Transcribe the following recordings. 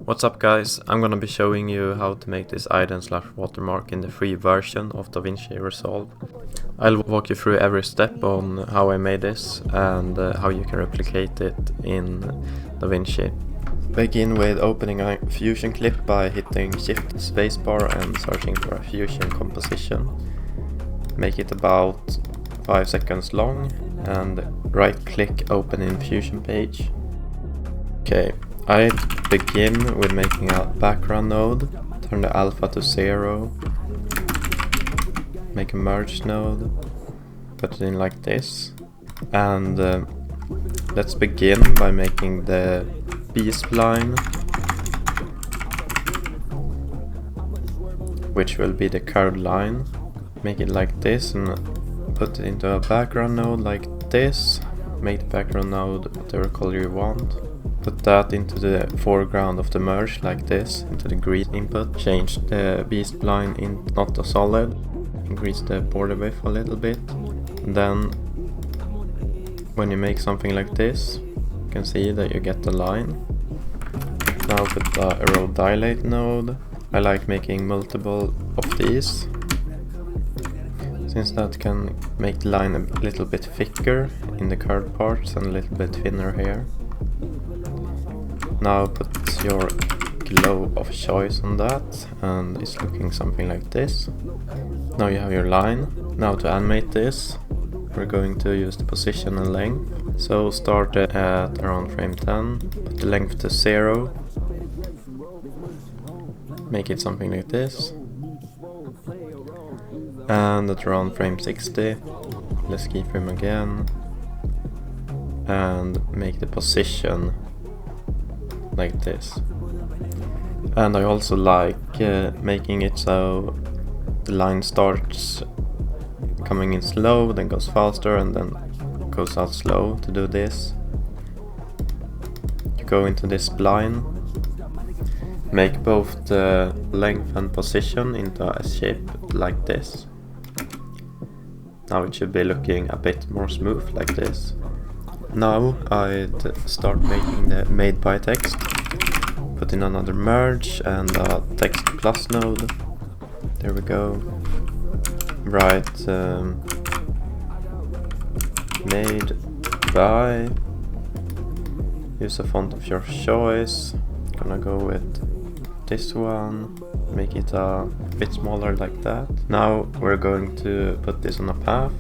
What's up guys, I'm gonna be showing you how to make this Ident/Watermark in the free version of Davinci Resolve. I'll walk you through every step on how I made this and how you can replicate it in Davinci. Begin with opening a fusion clip by hitting Shift spacebar and searching for a fusion composition. Make it about 5 seconds long and right click open in fusion page. Okay. I begin with making a background node, turn the alpha to 0, make a merge node, put it in like this, and let's begin by making the B-spline, which will be the curved line. Make it like this and put it into a background node like this, make the background node whatever color you want. Put that into the foreground of the merge like this, into the green input. Change the B-spline in not a solid. Increase the border width a little bit. And then when you make something like this, you can see that you get the line. Now put the erode dilate node. I like making multiple of these, since that can make the line a little bit thicker in the curved parts and a little bit thinner here. Now put your glow of choice on that, and it's looking something like this. Now you have your line. Now to animate this, we're going to use the position and length. So start at around frame 10, put the length to 0, make it something like this. And at around frame 60, let's keyframe again, and make the position like this. And I also like making it so the line starts coming in slow, then goes faster, and then goes out slow. To do this, you go into this spline, make both the length and position into a shape like this. Now it should be looking a bit more smooth like this. Now I'd start making the made by text. Put in another merge and a text plus node. There we go. Write made by. Use a font of your choice. Gonna go with this one. Make it a bit smaller like that. Now we're going to put this on a path,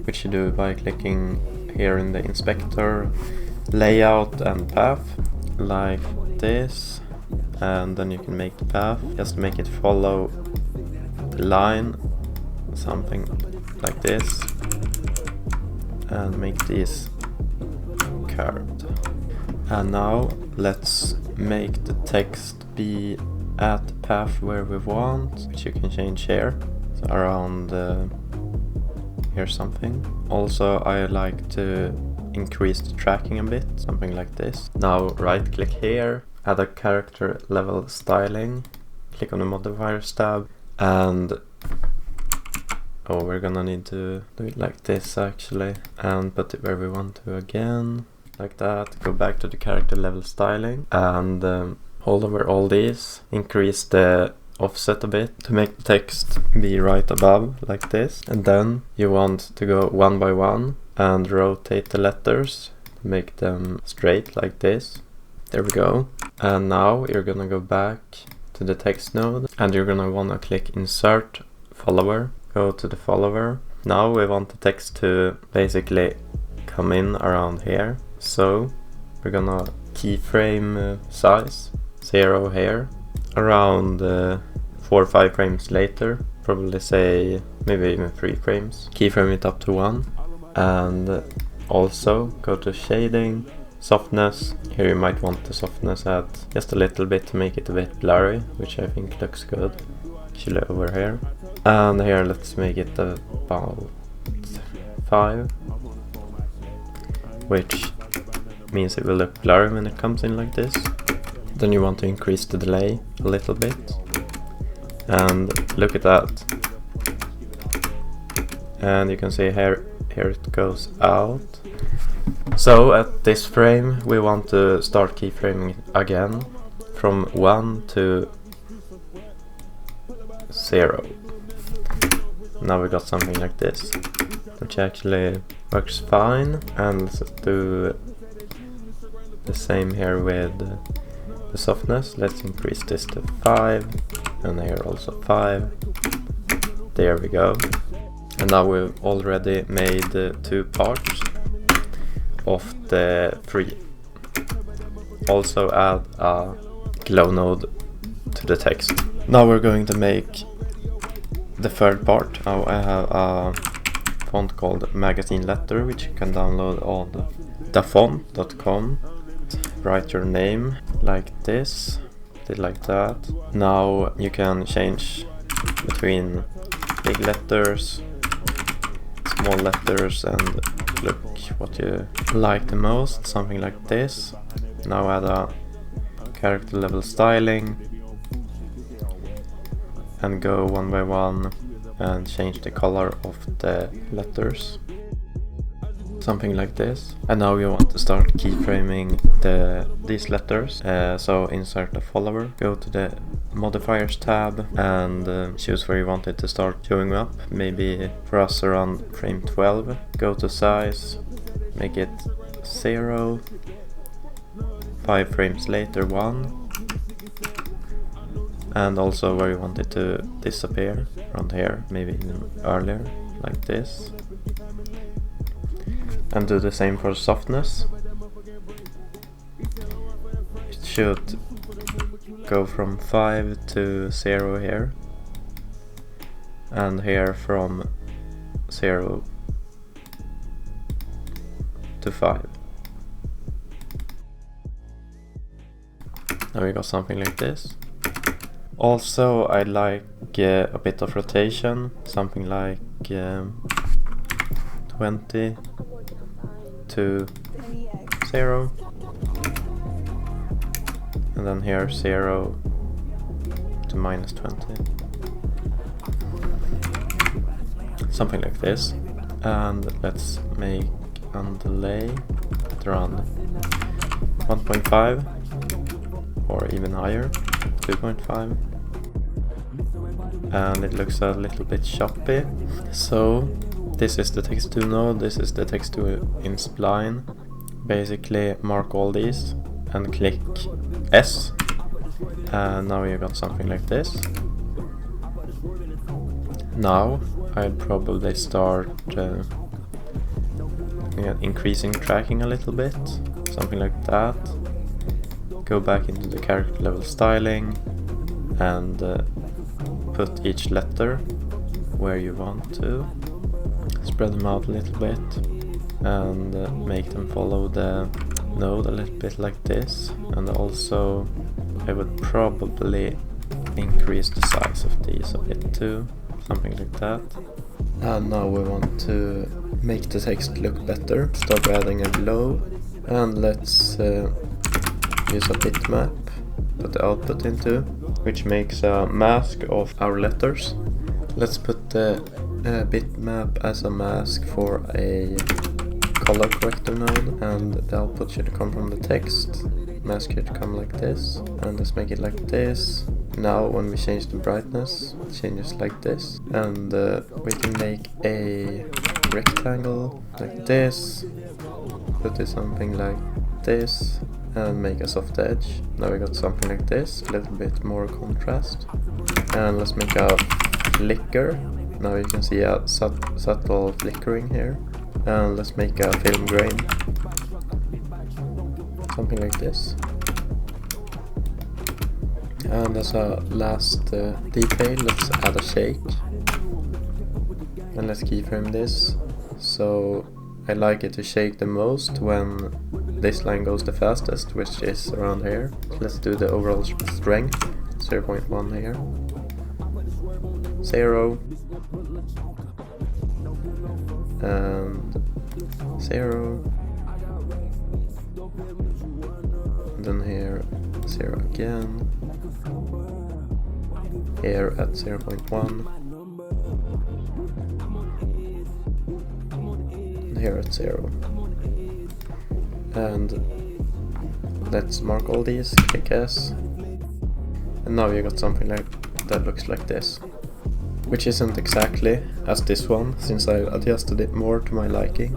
which you do by clicking here in the inspector, layout and path, like this, and then you can make the path, just make it follow the line, something like this, and make these curved. And now let's make the text be at the path where we want, which you can change here, so around here something. Also I like to increase the tracking a bit, something like this. Now right click here, add a character level styling, click on the modifiers tab, and we're gonna need to do it like this actually, and put it where we want to again, like that. Go back to the character level styling and hold over all these, increase the offset a bit to make the text be right above like this, and then you want to go one by one and rotate the letters to make them straight like this. There we go. And now you're gonna go back to the text node and you're gonna wanna click insert follower, go to the follower. Now we want the text to basically come in around here, so we're gonna keyframe size 0 here. Around 4 or 5 frames later, probably say maybe even 3 frames, keyframe it up to 1, and also go to shading, softness. Here you might want the softness at just a little bit to make it a bit blurry, which I think looks good, actually over here. And here let's make it about 5, which means it will look blurry when it comes in like this. Then you want to increase the delay a little bit, and look at that, and you can see here it goes out. So at this frame we want to start keyframing again. from 1 to 0. Now we got something like this, which actually works fine. And let's do the same here with the softness. Let's increase this to 5, and here also 5. There we go. And now we've already made 2 parts of the 3. Also add a glow node to the text. Now we're going to make the third part. Now I have a font called Magazine Letter, which you can download on dafont.com. Write your name like this, did like that. Now you can change between big letters, small letters, and look what you like the most, something like this. Now add a character level styling and go one by one and change the color of the letters, something like this. And now you want to start keyframing these letters, so insert a follower, go to the modifiers tab and choose where you want it to start showing up. Maybe for us around frame 12. Go to size, make it 0, 5 frames later 1, and also where you want it to disappear, around here, maybe even earlier, like this. And do the same for softness. It should go from 5 to 0 here, and here from 0 to 5. Now we got something like this. Also I like a bit of rotation, something like 20 to 0, and then here 0 to -20, something like this. And let's make a delay at around 1.5 or even higher, 2.5, and it looks a little bit choppy. So this is the text2 node, this is the text2 in spline. Basically mark all these and click S, and now you got something like this. Now I'd probably start increasing tracking a little bit, something like that. Go back into the character level styling and put each letter where you want to. Spread them out a little bit and make them follow the node a little bit like this. And also I would probably increase the size of these a bit too, something like that. And now we want to make the text look better. Start adding a glow, and let's use a bitmap, put the output into, which makes a mask of our letters. Let's put the bitmap as a mask for a color corrector node, and the output should come from the text. Mask should come like this, and let's make it like this. Now when we change the brightness, it changes like this, and we can make a rectangle like this, put it something like this, and make a soft edge. Now we got something like this, a little bit more contrast. And let's make a flicker. Now you can see a subtle flickering here. And let's make a film grain, something like this. And as a last detail, let's add a shake. And let's keyframe this. So I like it to shake the most when this line goes the fastest, which is around here. Let's do the overall strength, 0.1 here, 0, and 0, and then here 0 again, here at 0.1, and here at 0. And let's mark all these, click S, And now you got something like that looks like this, which isn't exactly as this one, since I adjusted it more to my liking.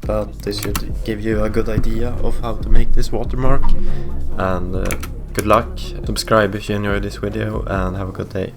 But this should give you a good idea of how to make this watermark. And good luck, subscribe if you enjoyed this video, and have a good day.